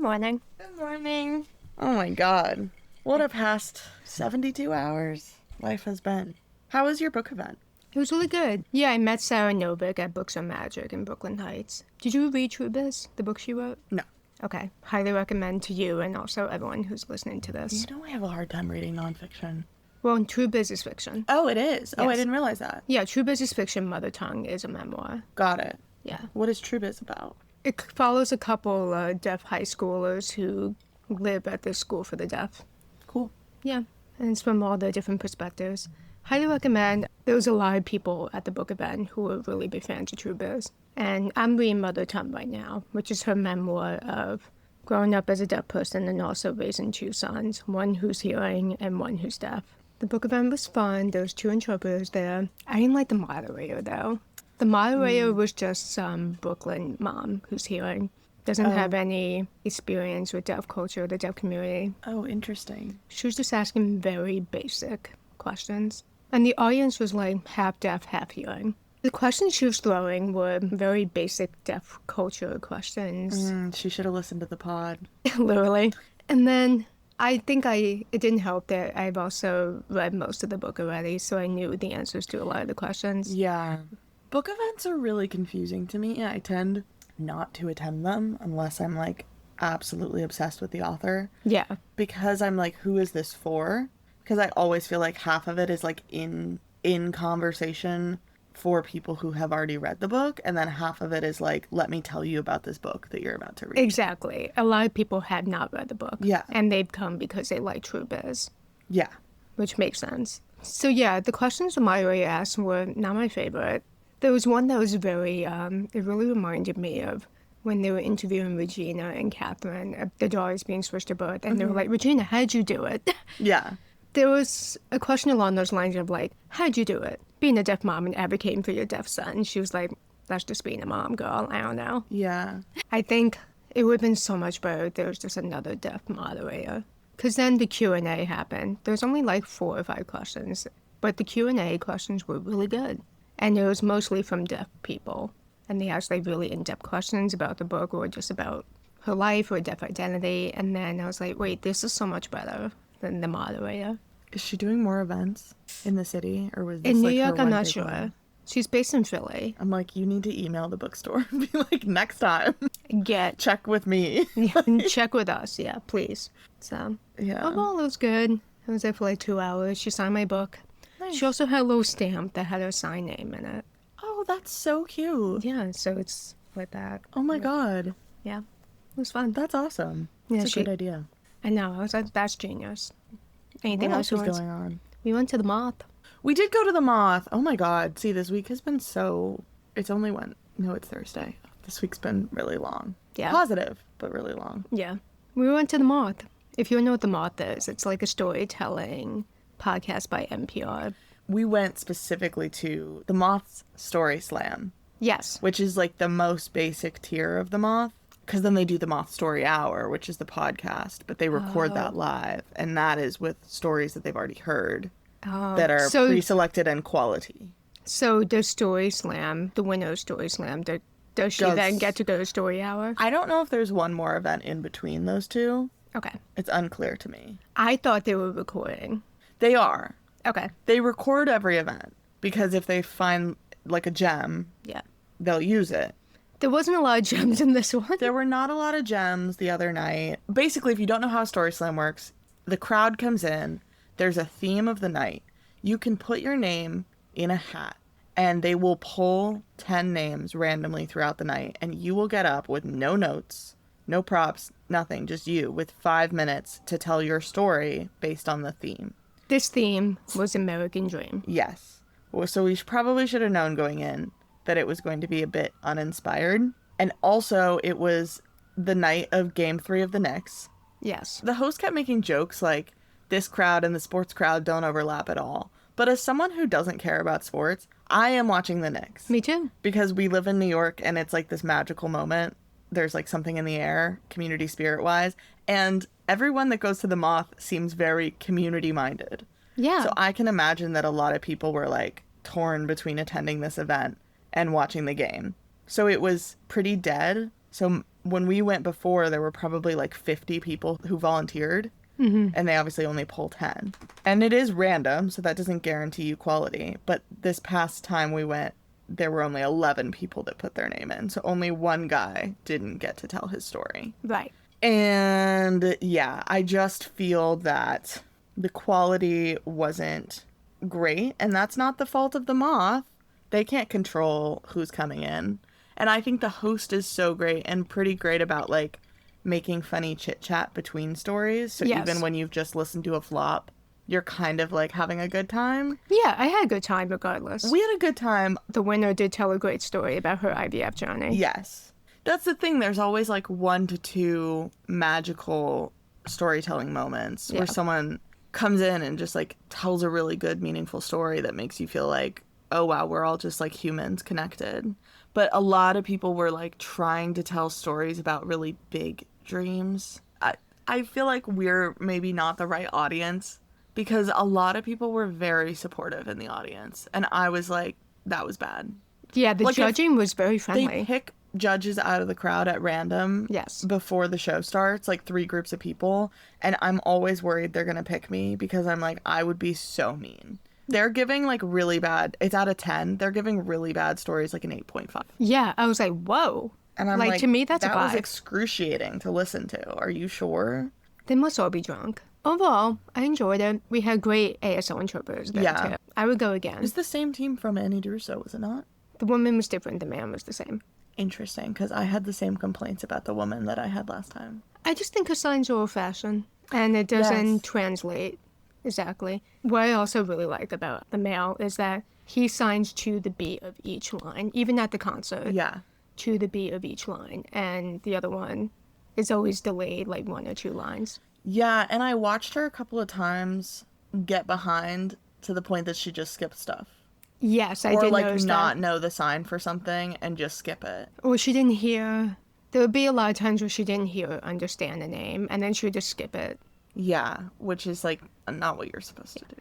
morning. Good morning. Oh my god. What a past 72 hours life has been. How was your book event? It was really good. Yeah, I met Sarah Novick at Books on Magic in Brooklyn Heights. Did you read True Biz, the book she wrote? No. Okay. Highly recommend to you and also everyone who's listening to this. You know I have a hard time reading nonfiction. Well, True Biz is fiction. Oh, it is? Yes. Oh, I didn't realize that. Yeah, True Biz is fiction. Mother Tongue is a memoir. Got it. Yeah. What is True Biz about? It follows a couple deaf high schoolers who live at this school for the deaf. Cool. Yeah, and it's from all the different perspectives. Highly recommend. There was a lot of people at the book event who were really big fans of True Biz. And I'm reading Mother Tongue right now, which is her memoir of growing up as a deaf person and also raising two sons, one who's hearing and one who's deaf. The book event was fun. There was 2 interpreters there. I didn't like the moderator, though. The moderator was just some Brooklyn mom who's hearing. Doesn't have any experience with deaf culture or the deaf community. Oh, interesting. She was just asking very basic questions. And the audience was like half deaf, half hearing. The questions she was throwing were very basic deaf culture questions. She should have listened to the pod. Literally. And then I think it didn't help that I've also read most of the book already, so I knew the answers to a lot of the questions. Yeah. Book events are really confusing to me. I tend not to attend them unless I'm like absolutely obsessed with the author. Yeah. Because I'm like, who is this for? Because I always feel like half of it is like in conversation for people who have already read the book, and then half of it is like, let me tell you about this book that you're about to read. Exactly. A lot of people had not read the book. Yeah. And they've come because they like True Biz. Yeah. Which makes sense. So yeah, the questions the moderator asked were not my favorite. There was one that was very, it really reminded me of when they were interviewing Regina and Catherine, the daughters being switched to birth, and they were like, Regina, how'd you do it? Yeah. There was a question along those lines of like, how'd you do it? Being a deaf mom and advocating for your deaf son. She was like, that's just being a mom, girl. I don't know. Yeah. I think it would have been so much better if there was just another deaf moderator. Because then the Q&A happened. There's only like 4 or 5 questions, but the Q&A questions were really good. And it was mostly from deaf people. And they asked like really in-depth questions about the book or just about her life or deaf identity. And then I was like, wait, this is so much better than the moderator. Is she doing more events in the city, or was this In New like York, her I'm one not big sure. one? She's based in Philly. I'm like, you need to email the bookstore and be like, next time, check with me. Check with us, yeah, please. So, Yeah. overall, it was good. I was there for like 2 hours. She signed my book. Nice. She also had a little stamp that had her sign name in it. Oh, that's so cute. Yeah, so it's like that. Oh my god. Yeah, it was fun. That's awesome. Yeah, That's a good idea. I know. I was like, that's genius. Anything What else else is you want? going on? We went to the Moth. We did go to the Moth. Oh my god. See, this week has been so... It's only it's Thursday. This week's been really long. Yeah. Positive, but really long. Yeah. We went to the Moth. If you know what the Moth is, it's like a storytelling podcast by NPR. We went specifically to the Moth's Story Slam, Yes. which is like the most basic tier of the Moth. Because then they do the Moth Story Hour, which is the podcast, but they record that live. And that is with stories that they've already heard that are pre-selected and quality. So the Story Slam, the winner of Story Slam, does she then get to go to Story Hour? I don't know if there's one more event in between those two. Okay. It's unclear to me. I thought they were recording. They are. Okay. They record every event because if they find like a gem, they'll use it. There wasn't a lot of gems in this one. There were not a lot of gems the other night. Basically, if you don't know how Story Slam works, the crowd comes in. There's a theme of the night. You can put your name in a hat, and they will pull 10 names randomly throughout the night, and you will get up with no notes, no props, nothing, just you, with 5 minutes to tell your story based on the theme. This theme was American Dream. Yes. Well, so we probably should have known going in that it was going to be a bit uninspired. And also, it was the night of Game 3 of the Knicks. Yes. The host kept making jokes like, this crowd and the sports crowd don't overlap at all. But as someone who doesn't care about sports, I am watching the Knicks. Me too. Because we live in New York and it's like this magical moment. There's like something in the air, community spirit-wise. And everyone that goes to the Moth seems very community-minded. Yeah. So I can imagine that a lot of people were like torn between attending this event and watching the game. So it was pretty dead. So when we went before, there were probably like 50 people who volunteered. Mm-hmm. And they obviously only pull 10. And it is random, so that doesn't guarantee you quality. But this past time we went, there were only 11 people that put their name in. So only one guy didn't get to tell his story. Right. And yeah, I just feel that the quality wasn't great. And that's not the fault of the moth. They can't control who's coming in. And I think the host is so great and pretty great about, like, making funny chit chat between stories. So yes. Even when you've just listened to a flop, you're kind of like having a good time. Yeah, I had a good time regardless. We had a good time. The winner did tell a great story about her IVF journey. Yes. That's the thing. There's always like 1 to 2 magical storytelling moments where someone comes in and just like tells a really good, meaningful story that makes you feel like, oh wow, we're all just like humans connected. But a lot of people were like trying to tell stories about really big dreams. I feel like we're maybe not the right audience because a lot of people were very supportive in the audience. And I was like, that was bad. Yeah, the judging was very friendly. They pick judges out of the crowd at random before the show starts, like 3 groups of people. And I'm always worried they're going to pick me because I'm like, I would be so mean. They're giving like really bad, it's out of 10. They're giving really bad stories like an 8.5. Yeah, I was like, whoa. And I'm like, to me, that's a 5. That was excruciating to listen to. Are you sure? They must all be drunk. Overall, I enjoyed it. We had great ASL interpreters there, too. I would go again. It's the same team from Annie Druso, was it not? The woman was different. The man was the same. Interesting, because I had the same complaints about the woman that I had last time. I just think her signs are old-fashioned, and it doesn't translate exactly. What I also really like about the male is that he signs to the beat of each line, even at the concert. Yeah. To the beat of each line, and the other one is always delayed, like 1 or 2 lines. Yeah, and I watched her a couple of times get behind to the point that she just skipped stuff. Yes, I did notice that. Or not know the sign for something and just skip it. Or she didn't hear. There would be a lot of times where she didn't hear or understand the name, and then she would just skip it. Yeah, which is like not what you're supposed to do.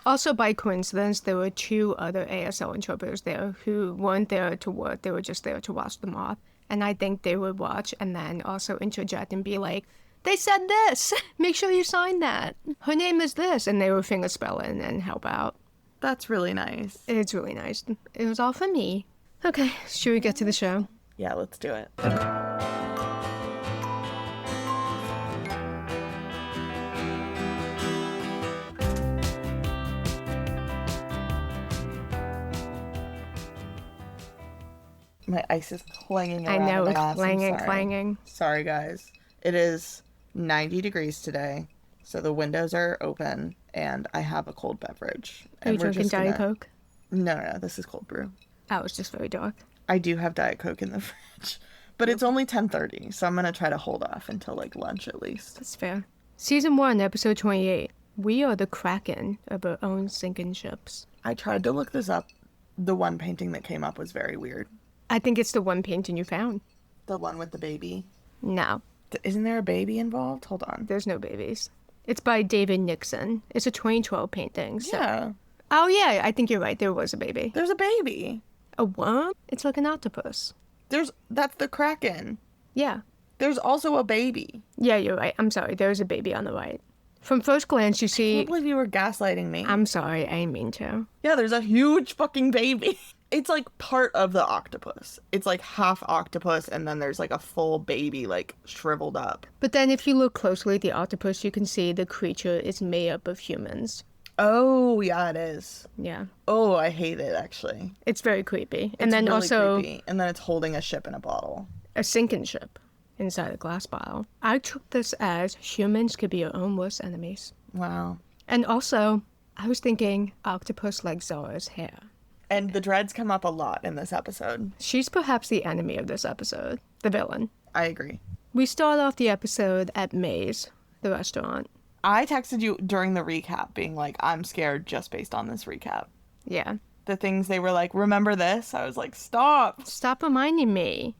Also, by coincidence, there were 2 other ASL interpreters there who weren't there to work. They were just there to watch the moth. And I think they would watch and then also interject and be like, they said this. Make sure you sign that. Her name is this. And they would fingerspell it and help out. That's really nice. It's really nice. It was all for me. Okay, should we get to the show? Yeah, let's do it. My ice is clanging around. I know, it's clanging. Sorry, guys. It is 90 degrees today, so the windows are open, and I have a cold beverage. Are you drinking Diet Coke? No, this is cold brew. Oh, it's just very dark. I do have Diet Coke in the fridge, but it's only 10:30, so I'm going to try to hold off until, like, lunch at least. That's fair. Season 1, episode 28. We are the Kraken of our own sinking ships. I tried to look this up. The one painting that came up was very weird. I think it's the one painting you found. The one with the baby? No. Isn't there a baby involved? Hold on. There's no babies. It's by David Nixon. It's a 2012 painting. So. Yeah. Oh, yeah, I think you're right. There was a baby. There's a baby. A what? It's like an octopus. That's the Kraken. Yeah. There's also a baby. Yeah, you're right. I'm sorry. There's a baby on the right. From first glance, you see... I can't believe you were gaslighting me. I'm sorry. I didn't mean to. Yeah, there's a huge fucking baby. It's like part of the octopus. It's like half octopus, and then there's like a full baby, like shriveled up. But then if you look closely at the octopus, you can see the creature is made up of humans. Oh, yeah, it is. Yeah. Oh, I hate it, actually. It's very creepy. It's and then really also... creepy. And then it's holding a ship in a bottle. A sinking ship inside a glass bottle. I took this as humans could be your own worst enemies. Wow. And also, I was thinking octopus like Zara's hair. And the dreads come up a lot in this episode. She's perhaps the enemy of this episode. The villain. I agree. We start off the episode at Mae's, the restaurant. I texted you during the recap being like, I'm scared just based on this recap. Yeah. The things they were like, remember this? I was like, stop. Stop reminding me.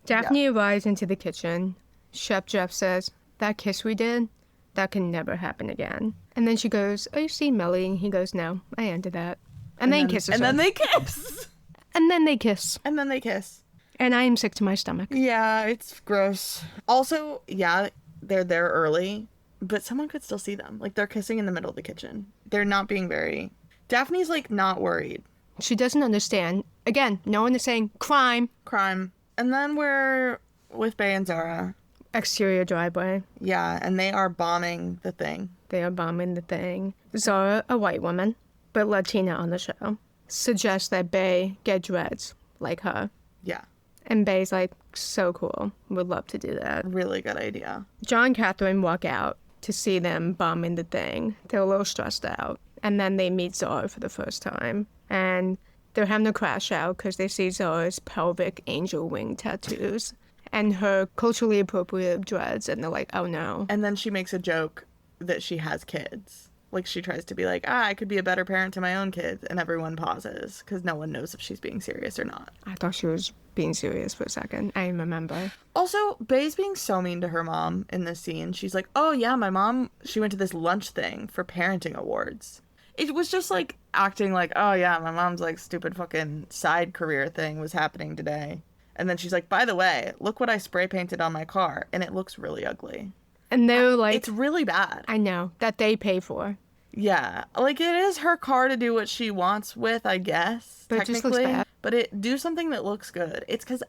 Daphne arrives into the kitchen. Chef Jeff says, that kiss we did, that can never happen again. And then she goes, oh, you see Melly? And he goes, no, I ended that. And then he kisses her. And then they kiss. And then they kiss. And then they kiss. And I am sick to my stomach. Yeah, it's gross. Also, yeah, they're there early, but someone could still see them. Like, they're kissing in the middle of the kitchen. They're not being very... Daphne's, like, not worried. She doesn't understand. Again, no one is saying crime. Crime. And then we're with Bae and Zara. Exterior driveway. Yeah, and they are bombing the thing. They are bombing the thing. Zara, a white woman, but Latina on the show, suggests that Bae get dreads like her. Yeah. And Bae's like, so cool. Would love to do that. Really good idea. John and Catherine walk out to see them bombing the thing. They're a little stressed out. And then they meet Zara for the first time. And they're having a crash out because they see Zara's pelvic angel wing tattoos and her culturally appropriate dreads. And they're like, oh no. And then she makes a joke that she has kids. Like, she tries to be like, I could be a better parent to my own kids. And everyone pauses because no one knows if she's being serious or not. I thought she was being serious for a second. I remember. Also, Bae's being so mean to her mom in this scene. She's like, oh yeah, my mom, she went to this lunch thing for parenting awards. It was just like acting like, oh yeah, my mom's like stupid fucking side career thing was happening today. And then she's like, by the way, look what I spray painted on my car. And it looks really ugly. And they're like... It's really bad. I know. That they pay for. Yeah. Like, it is her car to do what she wants with, I guess. But technically. it just looks bad. But do something that looks good. It's because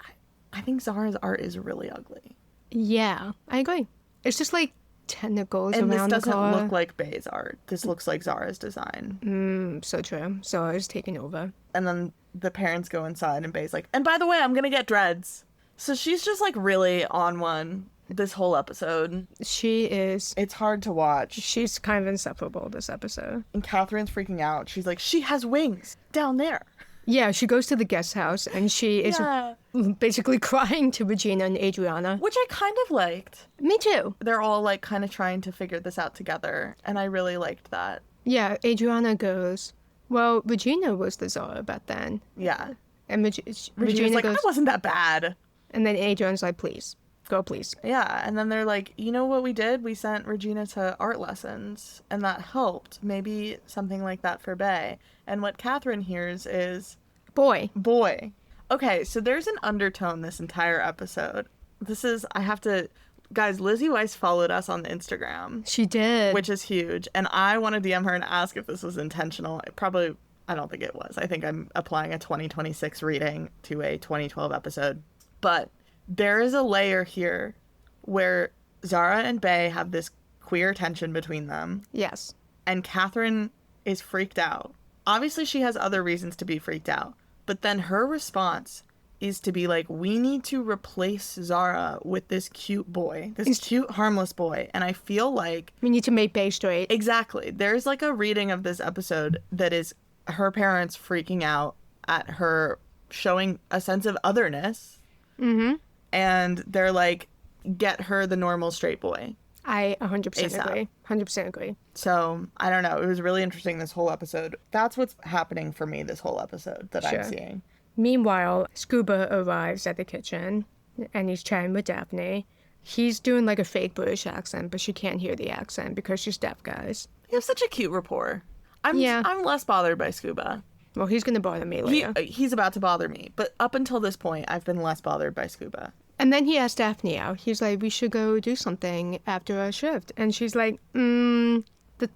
I think Zara's art is really ugly. Yeah, I agree. It's just like tentacles and around the car. And this doesn't look like Bae's art. This looks like Zara's design. So true. Zara's taking over. And then the parents go inside and Bae's like, and by the way, I'm gonna get dreads. So she's just like really on one this whole episode. She is. It's hard to watch. She's kind of insufferable this episode. And Catherine's freaking out. She's like, she has wings down there. Yeah, she goes to the guest house and she is basically crying to Regina and Adriana. Which I kind of liked. Me too. They're all like kind of trying to figure this out together. And I really liked that. Yeah, Adriana goes, well, Regina was the Zara back then. Yeah. And Regina's like, goes, I wasn't that bad. And then Adriana's like, please. Go, please. Yeah, and then they're like, you know what we did? We sent Regina to art lessons, and that helped. Maybe something like that for Bae. And what Catherine hears is... Boy. Okay, so there's an undertone this entire episode. I have to... Guys, Lizzie Weiss followed us on Instagram. She did. Which is huge. And I want to DM her and ask if this was intentional. I don't think it was. I think I'm applying a 2026 reading to a 2012 episode. But... there is a layer here where Zara and Bae have this queer tension between them. Yes. And Catherine is freaked out. Obviously, she has other reasons to be freaked out. But then her response is to be like, we need to replace Zara with this cute boy. This cute, harmless boy. And I feel like... we need to make Bae straight. Exactly. There's like a reading of this episode that is her parents freaking out at her showing a sense of otherness. Mm-hmm. And they're like, get her the normal straight boy. I 100% agree. 100% agree. So, I don't know. It was really interesting this whole episode. That's what's happening for me this whole episode that I'm seeing. Meanwhile, Scuba arrives at the kitchen and he's chatting with Daphne. He's doing like a fake British accent, but she can't hear the accent because she's deaf, guys. They have such a cute rapport. I'm less bothered by Scuba. Well, he's going to bother me later. He's about to bother me. But up until this point, I've been less bothered by Scuba. And then he asked Daphne out. He's like, we should go do something after our shift. And she's like, the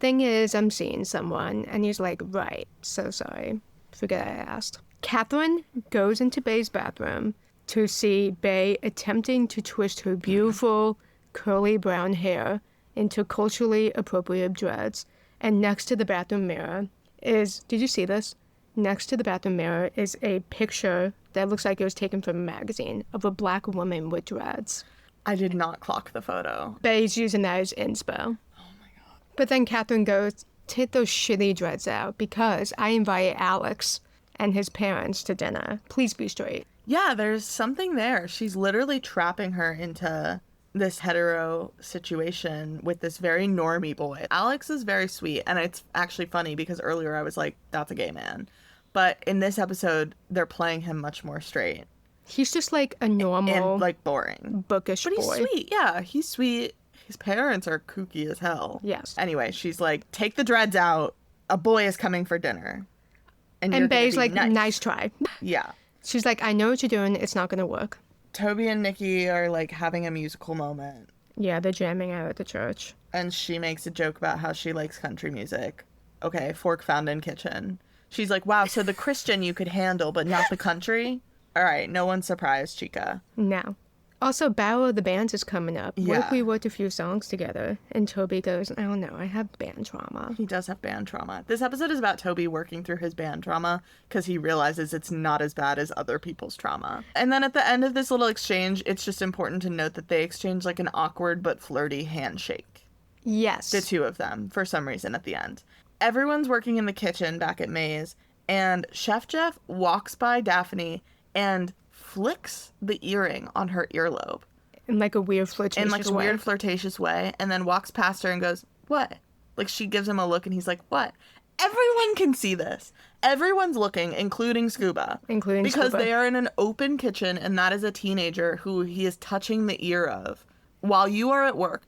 thing is, I'm seeing someone. And he's like, right. So sorry. Forget I asked. Catherine goes into Bae's bathroom to see Bae attempting to twist her beautiful curly brown hair into culturally appropriate dreads. And next to the bathroom mirror did you see this? Next to the bathroom mirror is a picture that looks like it was taken from a magazine of a black woman with dreads. I did not clock the photo. Bae's using that as inspo. Oh my god. But then Catherine goes, take those shitty dreads out because I invited Alex and his parents to dinner. Please be straight. Yeah, there's something there. She's literally trapping her into this hetero situation with this very normie boy. Alex is very sweet, and it's actually funny because earlier I was like, that's a gay man. But in this episode, they're playing him much more straight. He's just like a normal... and like boring. Bookish boy. But he's sweet. Yeah, he's sweet. His parents are kooky as hell. Yes. Anyway, she's like, take the dreads out. A boy is coming for dinner. And Bae's like, nice try. Yeah. She's like, I know what you're doing. It's not going to work. Toby and Nikki are like having a musical moment. Yeah, they're jamming out at the church. And she makes a joke about how she likes country music. Okay, fork found in kitchen. She's like, wow, so the Christian you could handle, but not the country? All right, no one's surprised, Chica. No. Also, Battle of the Bands is coming up. What Yeah. if we worked a few songs together? And Toby goes, I don't know, I have band trauma. He does have band trauma. This episode is about Toby working through his band trauma because he realizes it's not as bad as other people's trauma. And then at the end of this little exchange, it's just important to note that they exchange like an awkward but flirty handshake. Yes. The two of them, for some reason, at the end. Everyone's working in the kitchen back at May's, and Chef Jeff walks by Daphne and flicks the earring on her earlobe. In like a weird flirtatious way. In like a weird flirtatious way, and then walks past her and goes, what? Like she gives him a look and he's like, what? Everyone can see this. Everyone's looking, including Scuba. Because Scuba. they are in an open kitchen and that is a teenager who he is touching the ear of while you are at work.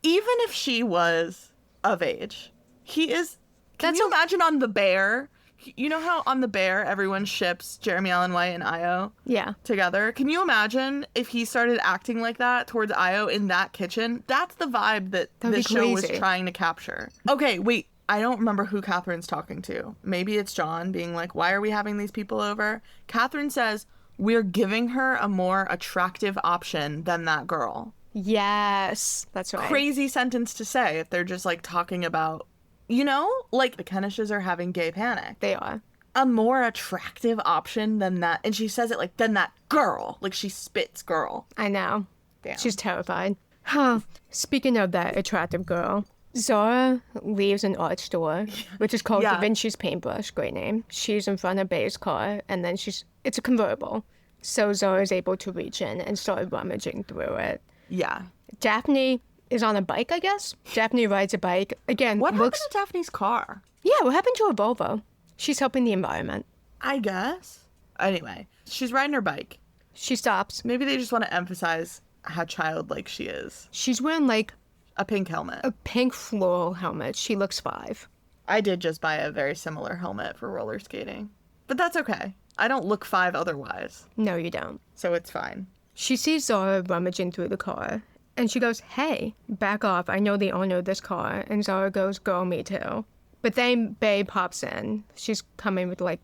Even if she was of age, he is... Can you imagine on The Bear? You know how on The Bear everyone ships Jeremy Allen White and Io Yeah. together? Can you imagine if he started acting like that towards Io in that kitchen? That's the vibe that this show was trying to capture. Okay, wait. I don't remember who Catherine's talking to. Maybe it's John being like, why are we having these people over? Catherine says, we're giving her a more attractive option than that girl. Yes. That's right. Crazy sentence to say if they're just like talking about, you know, like the Kenishes are having gay panic. They are. A more attractive option than that. And she says it like, than that girl. Like she spits girl. I know. Damn. She's terrified. Huh. Speaking of that attractive girl, Zara leaves an art store, which is called Da Vinci's Paintbrush. Great name. She's in front of Bay's car, and then it's a convertible. So Zara's able to reach in and start rummaging through it. Yeah. Daphne is on a bike, I guess. Daphne rides a bike. Again, What happened to Daphne's car? Yeah, what happened to her Volvo? She's helping the environment. I guess. Anyway, she's riding her bike. She stops. Maybe they just want to emphasize how childlike she is. She's wearing, like, a pink helmet. A pink floral helmet. She looks 5. I did just buy a very similar helmet for roller skating. But that's okay. I don't look 5 otherwise. No, you don't. So it's fine. She sees Zara rummaging through the car, and she goes, hey, back off. I know the owner of this car. And Zara goes, girl, me too. But then Bay pops in. She's coming with, like,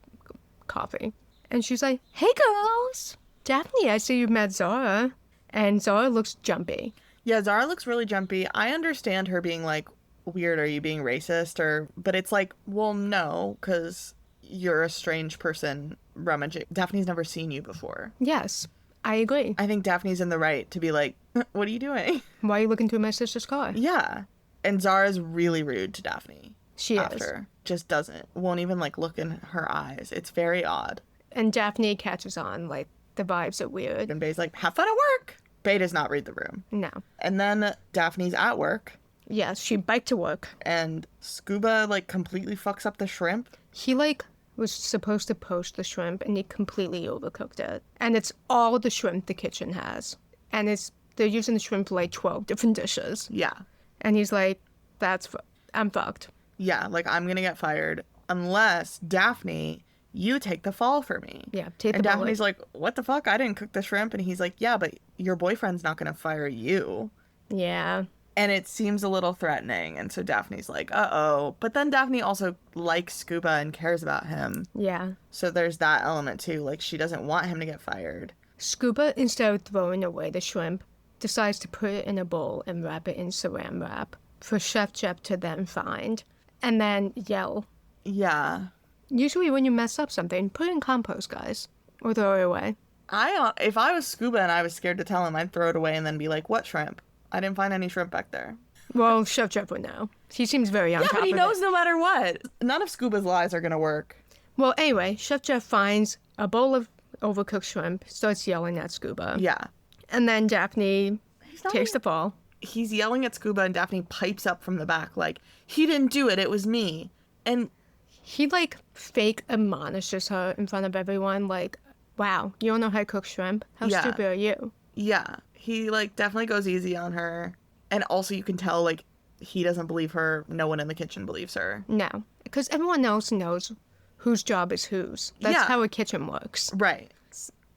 coffee. And she's like, hey, girls. Daphne, I see you met Zara. And Zara looks jumpy. Yeah, Zara looks really jumpy. I understand her being like, weird, are you being racist? But it's like, well, no, because you're a strange person rummaging. Daphne's never seen you before. Yes, I agree. I think Daphne's in the right to be like, what are you doing? Why are you looking through my sister's car? Yeah. And Zara's really rude to Daphne. She is. Just won't even like look in her eyes. It's very odd. And Daphne catches on, like, the vibes are weird. And Bay's like, have fun at work. Bay does not read the room. No. And then Daphne's at work. Yes, she biked to work. And Scuba, like, completely fucks up the shrimp. He, like, was supposed to poach the shrimp, and he completely overcooked it. And it's all the shrimp the kitchen has. And they're using the shrimp for, like, 12 different dishes. Yeah. And he's like, I'm fucked. Yeah, like, I'm gonna get fired unless, Daphne, you take the fall for me. Yeah, take the And bullet. Daphne's like, what the fuck? I didn't cook the shrimp. And he's like, yeah, but your boyfriend's not gonna fire you. Yeah. And it seems a little threatening. And so Daphne's like, uh-oh. But then Daphne also likes Scuba and cares about him. Yeah. So there's that element, too. Like, she doesn't want him to get fired. Scuba, instead of throwing away the shrimp, decides to put it in a bowl and wrap it in saran wrap for Chef Jeff to then find. And then yell. Yeah. Usually when you mess up something, put it in compost, guys. Or throw it away. If I was Scuba and I was scared to tell him, I'd throw it away and then be like, what shrimp? I didn't find any shrimp back there. Well, Chef Jeff would know. He seems very on top Yeah, of but he knows it. no matter what. None of Scuba's lies are going to work. Well, anyway, Chef Jeff finds a bowl of overcooked shrimp, starts yelling at Scuba. Yeah. And then Daphne takes the fall. He's yelling at Scuba and Daphne pipes up from the back like, he didn't do it, it was me. And he, like, fake admonishes her in front of everyone, like, wow, you don't know how to cook shrimp? How stupid are you? Yeah. He, like, definitely goes easy on her. And also you can tell, like, he doesn't believe her. No one in the kitchen believes her. No. Because everyone else knows whose job is whose. That's how a kitchen works. Right.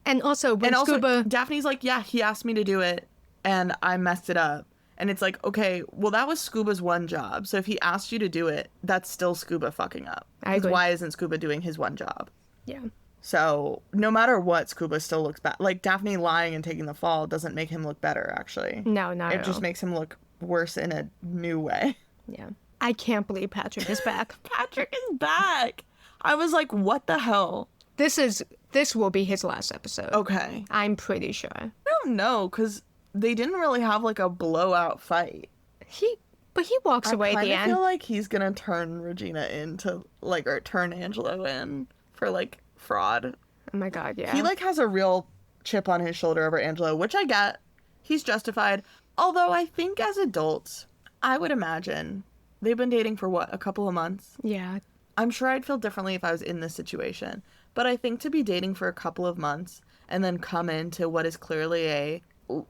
And also, when And also, Scuba... Daphne's like, yeah, he asked me to do it, and I messed it up. And it's like, okay, well, that was Scuba's one job. So if he asked you to do it, that's still Scuba fucking up. I agree. Why isn't Scuba doing his one job? Yeah. So no matter what, Scuba still looks bad. Like, Daphne lying and taking the fall doesn't make him look better, actually. No, not at It just all. makes him look worse in a new way. Yeah. I can't believe Patrick is back. Patrick is back. I was like, what the hell? This will be his last episode. Okay. I'm pretty sure. I don't know, because they didn't really have, like, a blowout fight. But he walks away at the I end. feel like he's gonna turn Regina into, like, or turn Angelo in for, like, fraud. Oh my god, yeah. He, like, has a real chip on his shoulder over Angelo, which I get. He's justified. Although I think as adults, I would imagine they've been dating for, what, a couple of months? Yeah. I'm sure I'd feel differently if I was in this situation. But I think to be dating for a couple of months and then come into what is clearly a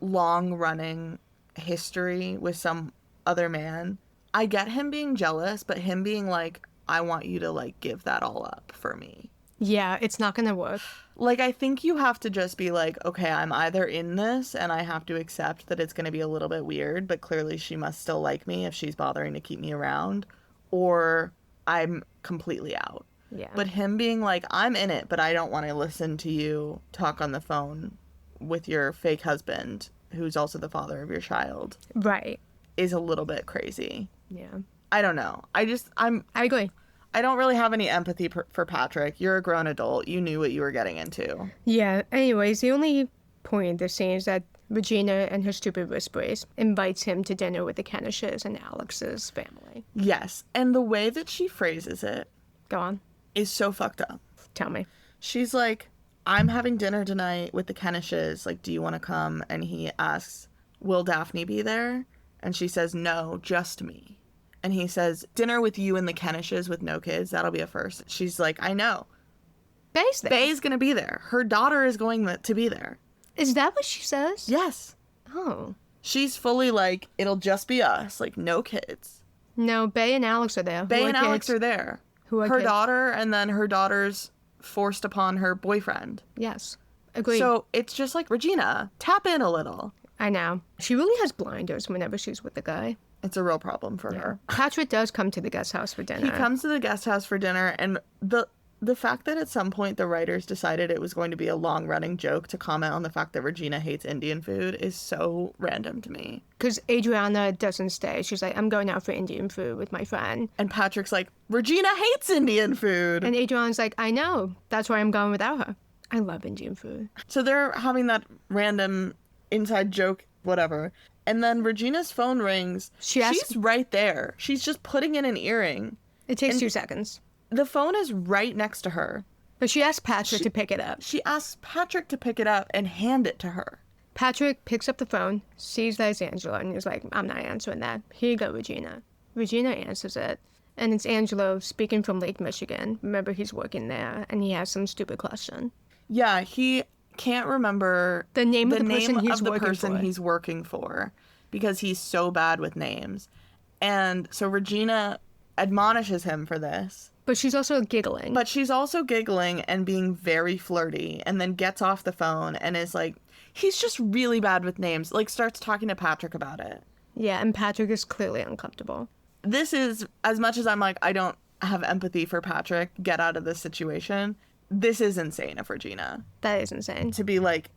long-running history with some other man, I get him being jealous, but him being like, I want you to, like, give that all up for me. Yeah, it's not gonna work. Like, I think you have to just be like, okay, I'm either in this and I have to accept that it's going to be a little bit weird, but clearly she must still like me if she's bothering to keep me around, or I'm completely out. Yeah. But him being like, I'm in it, but I don't want to listen to you talk on the phone with your fake husband, who's also the father of your child, Right. is a little bit crazy. Yeah. I don't know. I agree. I don't really have any empathy for Patrick. You're a grown adult. You knew what you were getting into. Yeah. Anyways, the only point of the scene is that Regina and her stupid wrist brace invites him to dinner with the Kenishes and Alex's family. Yes. And the way that she phrases it Go on. is so fucked up. Tell me. She's like, I'm having dinner tonight with the Kenishes. Like, do you want to come? And he asks, will Daphne be there? And she says, no, just me. And he says, dinner with you and the Kenishes with no kids. That'll be a first. She's like, I know. Bay's there. Bay's going to be there. Her daughter is going to be there. Is that what she says? Yes. Oh. She's fully like, it'll just be us. Like, no kids. No, Bay and Alex are there. Bay and Alex are there. Who are her kids? daughter, and then her daughter's forced upon her boyfriend. Yes. Agreed. So it's just like, Regina, tap in a little. I know. She really has blinders whenever she's with the guy. It's a real problem for her. Patrick does come to the guest house for dinner. He comes to the guest house for dinner, and the fact that at some point the writers decided it was going to be a long-running joke to comment on the fact that Regina hates Indian food is so random to me. Because Adriana doesn't stay. She's like, I'm going out for Indian food with my friend. And Patrick's like, Regina hates Indian food! And Adriana's like, I know. That's why I'm going without her. I love Indian food. So they're having that random inside joke, whatever. And then Regina's phone rings. She's right there. She's just putting in an earring. It takes 2 seconds. The phone is right next to her. But she asks Patrick to pick it up. She asks Patrick to pick it up and hand it to her. Patrick picks up the phone, sees that it's Angelo, and he's like, I'm not answering that. Here you go, Regina. Regina answers it. And it's Angelo speaking from Lake Michigan. Remember, he's working there, and he has some stupid question. Yeah, he can't remember the name of the person he's working for because he's so bad with names. And so Regina admonishes him for this. But she's also giggling. And being very flirty, and then gets off the phone and is like, he's just really bad with names. Like, starts talking to Patrick about it. Yeah, and Patrick is clearly uncomfortable. This is, as much as I'm like, I don't have empathy for Patrick, get out of this situation. This is insane of Regina. That is insane. To be like,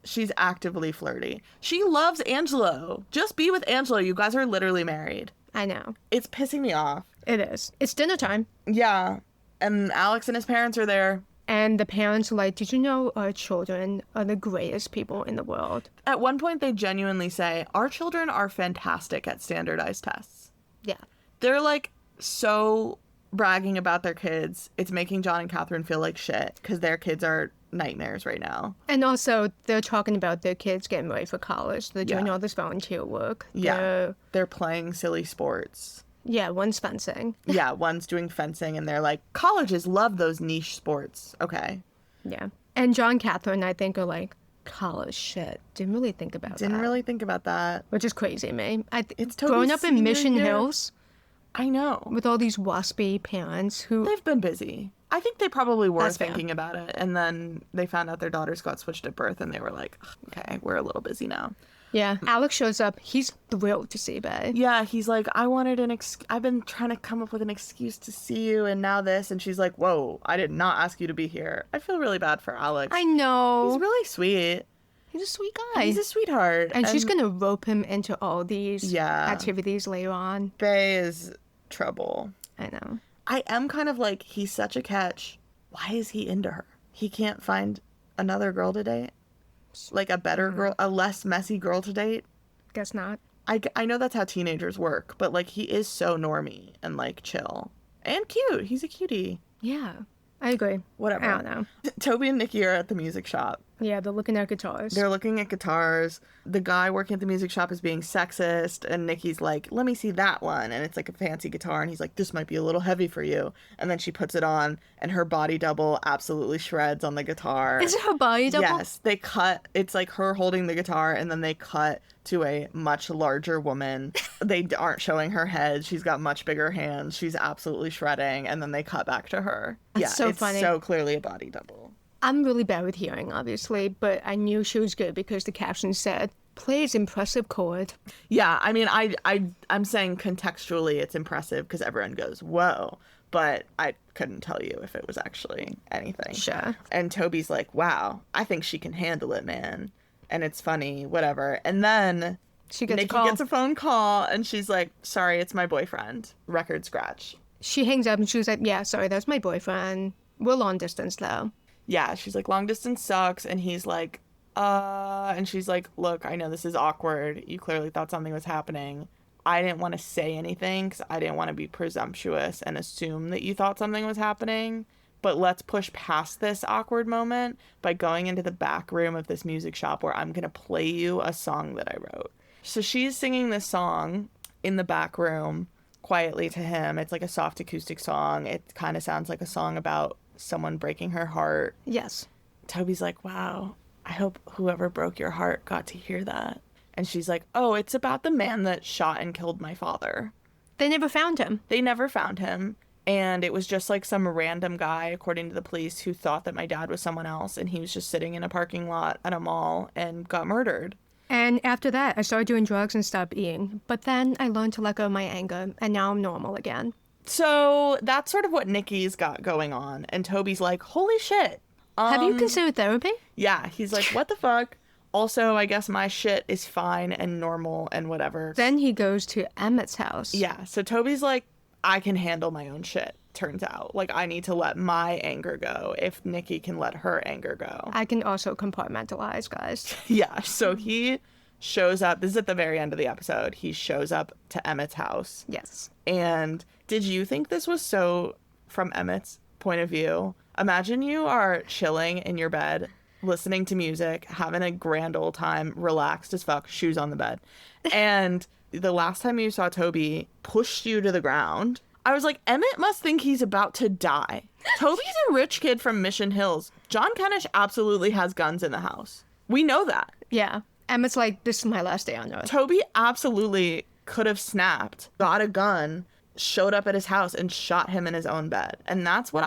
she's actively flirty. She loves Angelo. Just be with Angelo. You guys are literally married. I know. It's pissing me off. It is. It's dinner time. Yeah. And Alex and his parents are there. And the parents are like, did you know our children are the greatest people in the world? At one point, they genuinely say, our children are fantastic at standardized tests. Yeah. They're like so bragging about their kids. It's making John and Catherine feel like shit because their kids are nightmares right now. And also, they're talking about their kids getting ready for college. They're doing all this volunteer work. They're playing silly sports. Yeah, one's fencing. Yeah, one's doing fencing, and they're like, colleges love those niche sports. Okay. Yeah. And John and Catherine, I think, are like, college shit. Didn't really think about that. Didn't really think about that. Which is crazy to me. It's totally growing up in Mission Hills, I know. with all these waspy parents who... They've been busy. I think they probably were That's fair. thinking about it, and then they found out their daughters got switched at birth, and they were like, okay, we're a little busy now. Yeah, Alex shows up. He's thrilled to see Bay. Yeah, he's like, I've been trying to come up with an excuse to see you, and now this. And she's like, whoa, I did not ask you to be here. I feel really bad for Alex. I know. He's really sweet. He's a sweet guy. He's a sweetheart. And she's going to rope him into all these Yeah. activities later on. Bay is trouble. I know. I am kind of like, he's such a catch. Why is he into her? He can't find another girl to date? Like a better girl, a less messy girl to date? Guess not. I know that's how teenagers work, but like he is so normie and like chill. And cute. He's a cutie. Yeah, I agree. Whatever. I don't know. Toby and Nikki are at the music shop. Yeah, they're looking at guitars. They're looking at guitars. The guy working at the music shop is being sexist, and Nikki's like, let me see that one. And it's like a fancy guitar, and he's like, this might be a little heavy for you. And then she puts it on, and her body double absolutely shreds on the guitar. Is it her body double? Yes. They cut. It's like her holding the guitar, and then they cut to a much larger woman. They aren't showing her head. She's got much bigger hands. She's absolutely shredding, and then they cut back to her. That's so funny. It's so clearly a body double. I'm really bad with hearing, obviously, but I knew she was good because the caption said, plays impressive chord. Yeah, I mean, I'm saying contextually it's impressive because everyone goes, whoa. But I couldn't tell you if it was actually anything. Sure. And Toby's like, wow, I think she can handle it, man. And it's funny, whatever. And then Nikki gets a phone call, and she's like, sorry, it's my boyfriend. Record scratch. She hangs up, and she was like, yeah, sorry, that's my boyfriend. We're long distance, though. Yeah, she's like, long distance sucks. And he's like, and she's like, look, I know this is awkward. You clearly thought something was happening. I didn't want to say anything because I didn't want to be presumptuous and assume that you thought something was happening. But let's push past this awkward moment by going into the back room of this music shop where I'm going to play you a song that I wrote. So she's singing this song in the back room quietly to him. It's like a soft acoustic song. It kind of sounds like a song about someone breaking her heart. Yes. Toby's like, wow, I hope whoever broke your heart got to hear that. And she's like, oh, it's about the man that shot and killed my father. They never found him. They never found him. And it was just like some random guy, according to the police, who thought that my dad was someone else. And he was just sitting in a parking lot at a mall and got murdered. And after that, I started doing drugs and stopped eating. But then I learned to let go of my anger, and now I'm normal again. So that's sort of what Nikki's got going on. And Toby's like, holy shit. Have you considered therapy? Yeah. He's like, what the fuck? Also, I guess my shit is fine and normal and whatever. Then he goes to Emmett's house. Yeah. So Toby's like, I can handle my own shit, turns out. Like, I need to let my anger go if Nikki can let her anger go. I can also compartmentalize, guys. Yeah. So he shows up. This is at the very end of the episode. He shows up to Emmett's house. Yes. And did you think this was so, from Emmett's point of view? Imagine you are chilling in your bed, listening to music, having a grand old time, relaxed as fuck, shoes on the bed. And the last time you saw Toby pushed you to the ground, I was like, Emmett must think he's about to die. Toby's a rich kid from Mission Hills. John Kennish absolutely has guns in the house. We know that. Yeah. Emmett's like, this is my last day on Earth. Toby absolutely could have snapped, got a gun, showed up at his house and shot him in his own bed. And that's what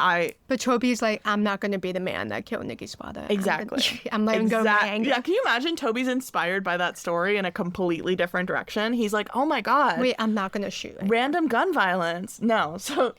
But Toby's like, I'm not going to be the man that killed Nikki's father. Exactly. I'm letting go of my anger. Yeah, can you imagine Toby's inspired by that story in a completely different direction? He's like, oh my God. Wait, I'm not going to shoot. Random gun violence. No. So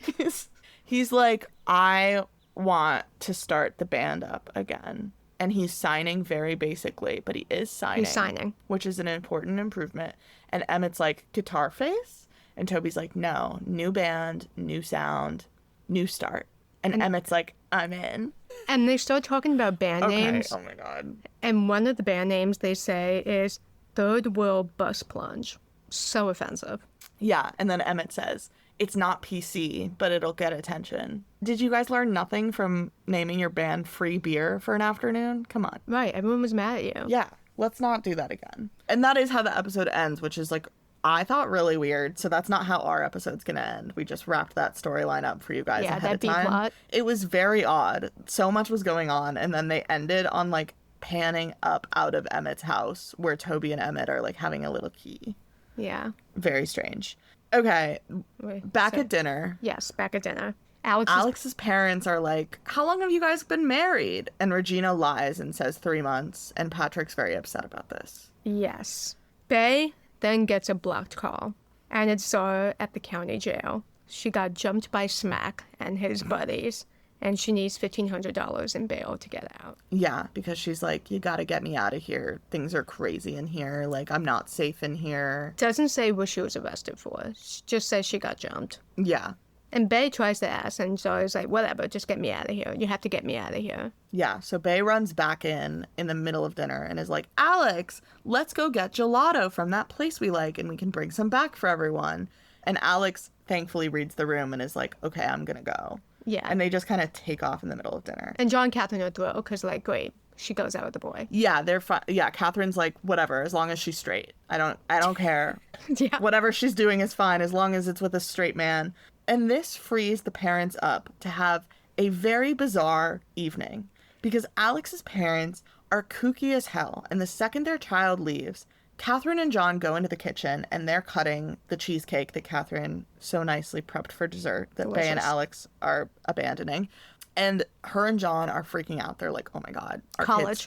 he's like, I want to start the band up again. And he's signing very basically, but he is signing. He's signing. Which is an important improvement. And Emmett's like, guitar face? And Toby's like, no, new band, new sound, new start. And Emmett's like, I'm in. And they start talking about band names. Oh my God. And one of the band names they say is Third World Bus Plunge. So offensive. Yeah. And then Emmett says, it's not PC, but it'll get attention. Did you guys learn nothing from naming your band Free Beer for an afternoon? Come on. Right. Everyone was mad at you. Yeah. Let's not do that again. And that is how the episode ends, which is like, I thought really weird. So that's not how our episode's going to end. We just wrapped that storyline up for you guys ahead of time. B-plot. It was very odd. So much was going on. And then they ended on like panning up out of Emmett's house where Toby and Emmett are like having a little key. Yeah. Very strange. Okay, Wait, back so- at dinner. Yes, back at dinner. Alex Alex's parents are like, how long have you guys been married? And Regina lies and says 3 months, and Patrick's very upset about this. Yes. Bay then gets a blocked call, and it's Zara at the county jail. She got jumped by Smack and his buddies, and she needs $1,500 in bail to get out. Yeah, because she's like, you gotta get me out of here. Things are crazy in here. Like, I'm not safe in here. Doesn't say what she was arrested for. She just says she got jumped. Yeah. And Bay tries to ask, and Zara's like, whatever, just get me out of here. You have to get me out of here. Yeah, so Bay runs back in the middle of dinner and is like, Alex, let's go get gelato from that place we like and we can bring some back for everyone. And Alex thankfully reads the room and is like, okay, I'm gonna go. Yeah. And they just kind of take off in the middle of dinner. And John and Catherine are thrilled because, like, great, she goes out with the boy. Yeah, they're fine. Yeah, Catherine's like, whatever, as long as she's straight. I don't care. Yeah. Whatever she's doing is fine as long as it's with a straight man. And this frees the parents up to have a very bizarre evening because Alex's parents are kooky as hell. And the second their child leaves, Catherine and John go into the kitchen and they're cutting the cheesecake that Catherine so nicely prepped for dessert that Bay and Delicious. Alex are abandoning. And her and John are freaking out. They're like, oh my God,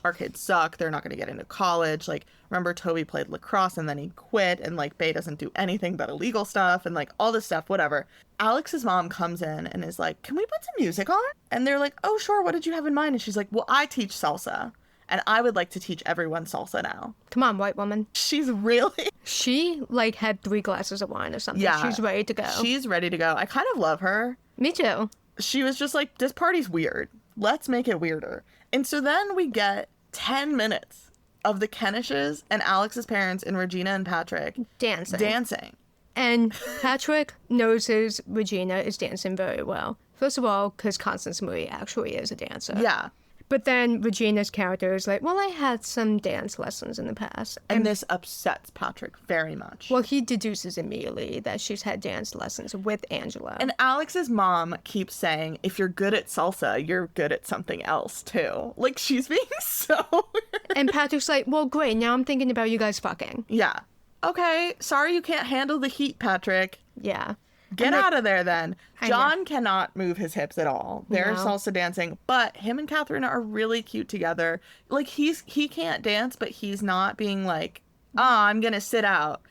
our kids suck. They're not going to get into college. Like, remember Toby played lacrosse and then he quit and like Bay doesn't do anything but illegal stuff and like all this stuff, whatever. Alex's mom comes in and is like, can we put some music on? And they're like, oh, sure. What did you have in mind? And she's like, well, I teach salsa and I would like to teach everyone salsa now. Come on, white woman. She's really... She, like, had 3 glasses of wine or something. Yeah. She's ready to go. She's ready to go. I kind of love her. Me too. She was just like, this party's weird. Let's make it weirder. And so then we get 10 minutes of the Kenishes and Alex's parents and Regina and Patrick dancing. And Patrick notices Regina is dancing very well. First of all, because Constance Marie actually is a dancer. Yeah. But then Regina's character is like, well, I had some dance lessons in the past. And this upsets Patrick very much. Well, he deduces immediately that she's had dance lessons with Angela. And Alex's mom keeps saying, if you're good at salsa, you're good at something else too. Like, she's being so... And Patrick's like, well, great, now I'm thinking about you guys fucking. Yeah. Okay, sorry you can't handle the heat, Patrick. Yeah. Get out of there then. I John cannot move his hips at all. They're No. salsa dancing, but him and Catherine are really cute together. Like, he can't dance, but he's not being like, I'm gonna sit out.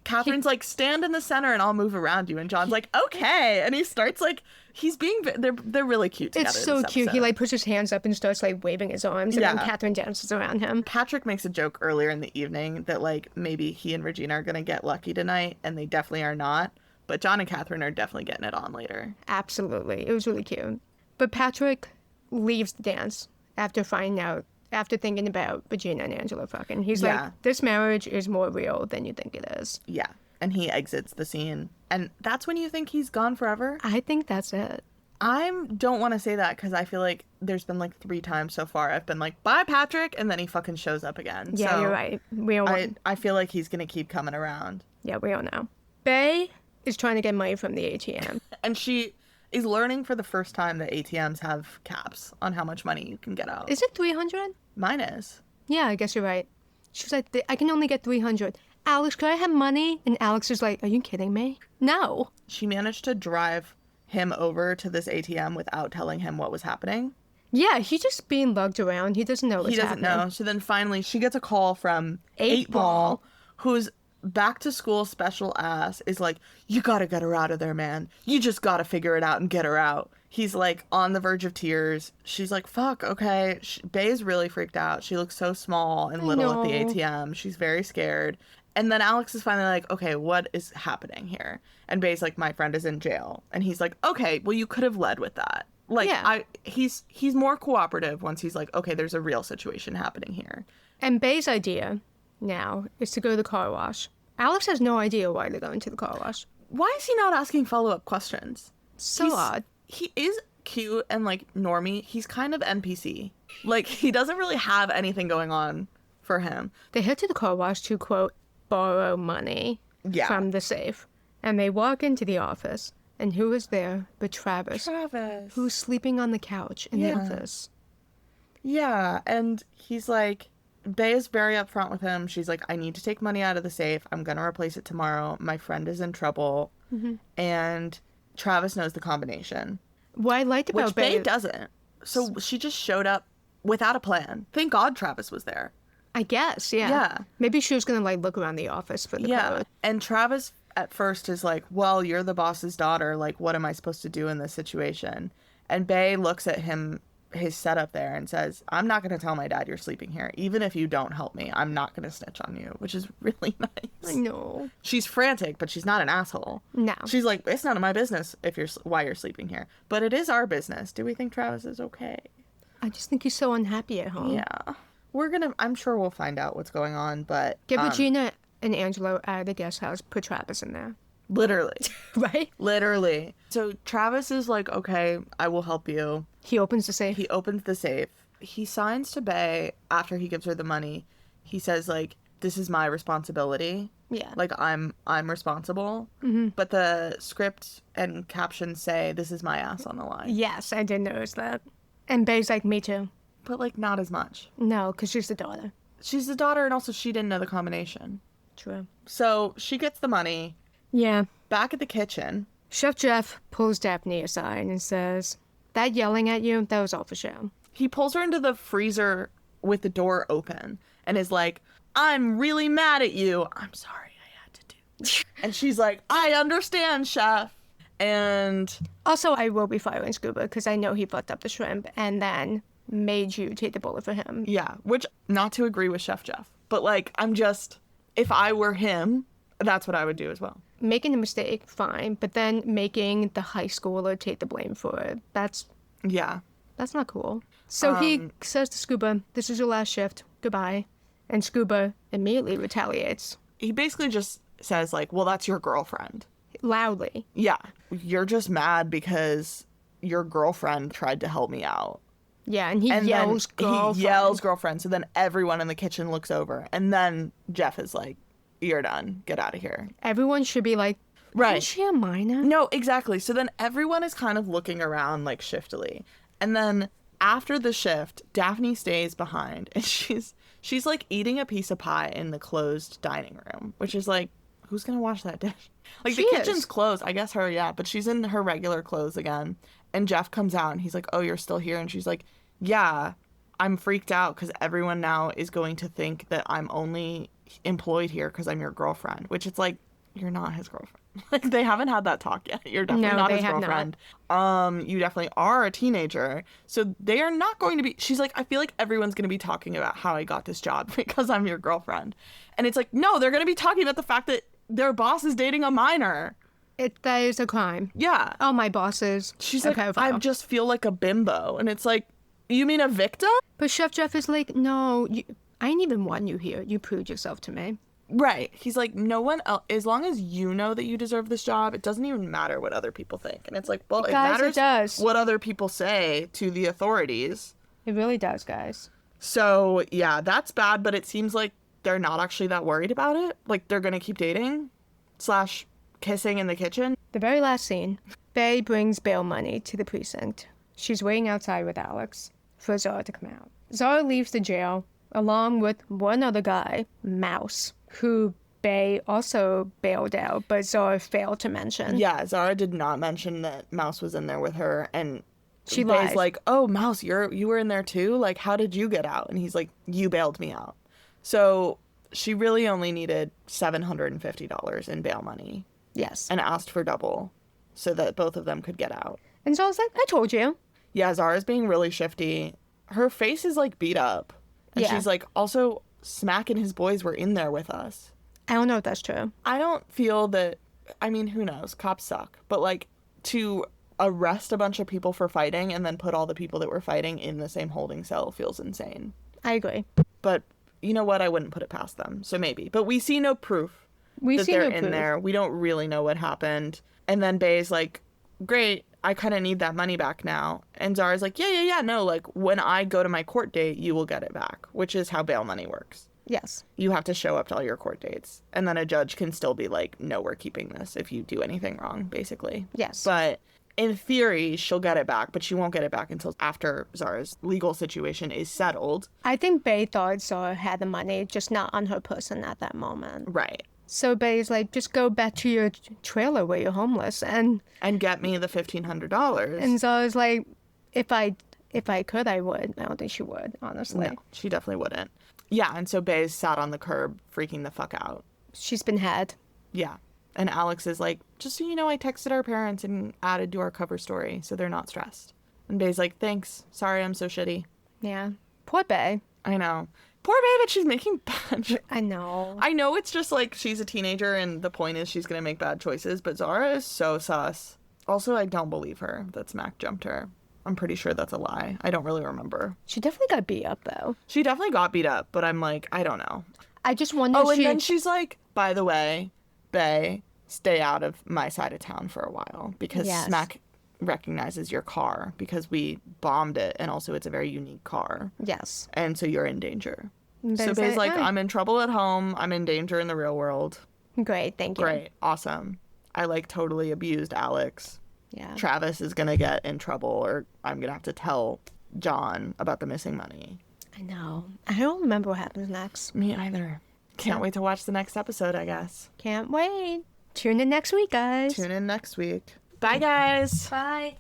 Catherine's like, stand in the center and I'll move around you. And John's like, okay. And he starts like, they're really cute together. It's so this cute. He episode. like puts his hands up and starts like waving his arms, and then Yeah. Catherine dances around him. Patrick makes a joke earlier in the evening that like maybe he and Regina are gonna get lucky tonight, and they definitely are not. But John and Catherine are definitely getting it on later. Absolutely. It was really cute. But Patrick leaves the dance after thinking about Regina and Angela fucking. He's Yeah. like, this marriage is more real than you think it is. Yeah. And he exits the scene. And that's when you think he's gone forever? I think that's it. I don't want to say that because I feel like there's been like 3 times so far I've been like, bye, Patrick, and then he fucking shows up again. Yeah, So you're right. We all I feel like he's going to keep coming around. Yeah, we all know. Bay is trying to get money from the ATM. And she is learning for the first time that ATMs have caps on how much money you can get out. Is it 300? Mine is. Yeah, I guess you're right. She was like, I can only get 300. Alex, could I have money? And Alex is like, are you kidding me? No. She managed to drive him over to this ATM without telling him what was happening. Yeah, he's just being lugged around. He doesn't know what's He doesn't happening. know. So then finally she gets a call from 8 Ball, who's back to school special ass is like, you gotta get her out of there, man. You just gotta figure it out and get her out. He's like on the verge of tears. She's like, fuck, okay. Bay's really freaked out. She looks so small and little at the know. ATM. She's very scared. And then Alex is finally like, okay, what is happening here? And Bay's like, my friend is in jail. And he's like, okay, well, you could have led with that. Like, Yeah. he's more cooperative once he's like, okay, there's a real situation happening here. And Bay's idea now is to go to the car wash. Alex has no idea why they're going to the car wash. Why is he not asking follow-up questions? So odd. He is cute and like normie. He's kind of NPC. Like, he doesn't really have anything going on for him. They head to the car wash to, quote, borrow money from the safe. And they walk into the office. And who is there but Travis, who's sleeping on the couch in the office. Yeah, and he's like, Bay is very upfront with him. She's like, I need to take money out of the safe. I'm going to replace it tomorrow. My friend is in trouble. and Travis knows the combination. What I liked about Which Bae doesn't. So she just showed up without a plan. Thank God Travis was there. I guess, yeah. Yeah. Maybe she was going to, like, look around the office for the code. And Travis at first is like, well, you're the boss's daughter. Like, what am I supposed to do in this situation? And Bae looks at him, his setup there, and says, I'm not going to tell my dad you're sleeping here. Even if you don't help me, I'm not going to snitch on you, which is really nice. I know. She's frantic, but she's not an asshole. No. She's like, it's none of my business if why you're sleeping here. But it is our business. Do we think Travis is okay? I just think he's so unhappy at home. Yeah. I'm sure we'll find out what's going on, but... Get Regina and Angelo out of the guest house, put Travis in there. Literally. Right? Literally. So Travis is like, okay, I will help you. He opens the safe. He opens the safe. He signs to Bae after he gives her the money. He says, like, this is my responsibility. Yeah. Like, I'm responsible. Mm-hmm. But the script and captions say, this is my ass on the line. Yes, I did notice that. And Bae's like, me too. But, like, not as much. No, because she's the daughter. She's the daughter, and also she didn't know the combination. True. So she gets the money. Yeah. Back at the kitchen. Chef Jeff pulls Daphne aside and says, that yelling at you, that was all for show. He pulls her into the freezer with the door open and is like, I'm really mad at you. I'm sorry I had to do. And she's like, I understand, chef. And also, I will be firing Scuba because I know he fucked up the shrimp and then made you take the bullet for him. Yeah, which, not to agree with Chef Jeff, but like, if I were him, that's what I would do as well. Making a mistake, fine, but then making the high schooler take the blame for it, that's not cool. So he says to Scuba, this is your last shift, goodbye. And Scuba immediately retaliates. He basically just says like, well, that's your girlfriend. Loudly. Yeah, you're just mad because your girlfriend tried to help me out. Yeah, and yells girlfriend. He yells girlfriend, so then everyone in the kitchen looks over, and then Jeff is like, you're done. Get out of here. Everyone should be like, right. Is she a minor? No, exactly. So then everyone is kind of looking around like shiftily. And then after the shift, Daphne stays behind and she's like eating a piece of pie in the closed dining room, which is like, who's going to wash that dish? Like the kitchen's closed. I guess her, yeah, but she's in her regular clothes again. And Jeff comes out and he's like, oh, you're still here? And she's like, yeah, I'm freaked out because everyone now is going to think that I'm only employed here because I'm your girlfriend, which it's like, you're not his girlfriend. Like, they haven't had that talk yet. You're definitely not his girlfriend. You definitely are a teenager. So they are not going to be... She's like, I feel like everyone's going to be talking about how I got this job because I'm your girlfriend. And it's like, no, they're going to be talking about the fact that their boss is dating a minor. That is a crime. Yeah. Oh, my boss is. She's like, I just feel like a bimbo. And it's like, you mean a victim? But Chef Jeff is like, no, I ain't even want you here. You proved yourself to me. Right. He's like, no one else, as long as you know that you deserve this job, it doesn't even matter what other people think. And it's like, well, it matters what other people say to the authorities. It really does, guys. So, yeah, that's bad, but it seems like they're not actually that worried about it. Like, they're going to keep dating / kissing in the kitchen. The very last scene, Bae brings bail money to the precinct. She's waiting outside with Alex for Zara to come out. Zara leaves the jail along with one other guy, Mouse, who Bae also bailed out, but Zara failed to mention. Yeah, Zara did not mention that Mouse was in there with her, and she Bae's like, oh, Mouse, you were in there too? Like, how did you get out? And he's like, you bailed me out. So she really only needed $750 in bail money. Yes. And asked for double so that both of them could get out. And Zara's like, I told you. Yeah, Zara's being really shifty. Her face is like beat up. And she's like, also, Smack and his boys were in there with us. I don't know if that's true. I don't feel that, I mean, who knows? Cops suck. But like, to arrest a bunch of people for fighting and then put all the people that were fighting in the same holding cell feels insane. I agree. But you know what? I wouldn't put it past them. So maybe. But we see no proof that they're in there. We don't really know what happened. And then Bae's like, great, I kind of need that money back now. And Zara's like, yeah, no, like, when I go to my court date, you will get it back, which is how bail money works. Yes. You have to show up to all your court dates. And then a judge can still be like, no, we're keeping this if you do anything wrong, basically. Yes. But in theory, she'll get it back, but she won't get it back until after Zara's legal situation is settled. I think Bae thought Zara had the money, just not on her person at that moment. Right. So Bay's like, just go back to your trailer where you're homeless. And get me the $1,500. And so I was like, if I could, I would. I don't think she would, honestly. No, she definitely wouldn't. Yeah, and so Bay's sat on the curb freaking the fuck out. She's been had. Yeah. And Alex is like, just so you know, I texted our parents and added to our cover story, so they're not stressed. And Bay's like, thanks. Sorry, I'm so shitty. Yeah. Poor Bay. I know. Poor Bay, but she's making bad I know. I know it's just like she's a teenager and the point is she's going to make bad choices, but Zara is so sus. Also, I don't believe her that Smack jumped her. I'm pretty sure that's a lie. I don't really remember. She definitely got beat up, though. She definitely got beat up, but I'm like, I don't know. I just wonder Oh, and then she's like, by the way, Bay, stay out of my side of town for a while because Smack recognizes your car because we bombed it and also it's a very unique car. Yes. And so you're in danger. So Bay's like, I'm in trouble at home. I'm in danger in the real world. Great, thank you. Great, awesome. I like totally abused Alex. Yeah. Travis is going to get in trouble or I'm going to have to tell John about the missing money. I know. I don't remember what happens next. Me either. Can't wait to watch the next episode, I guess. Can't wait. Tune in next week, guys. Tune in next week. Bye, guys. Bye.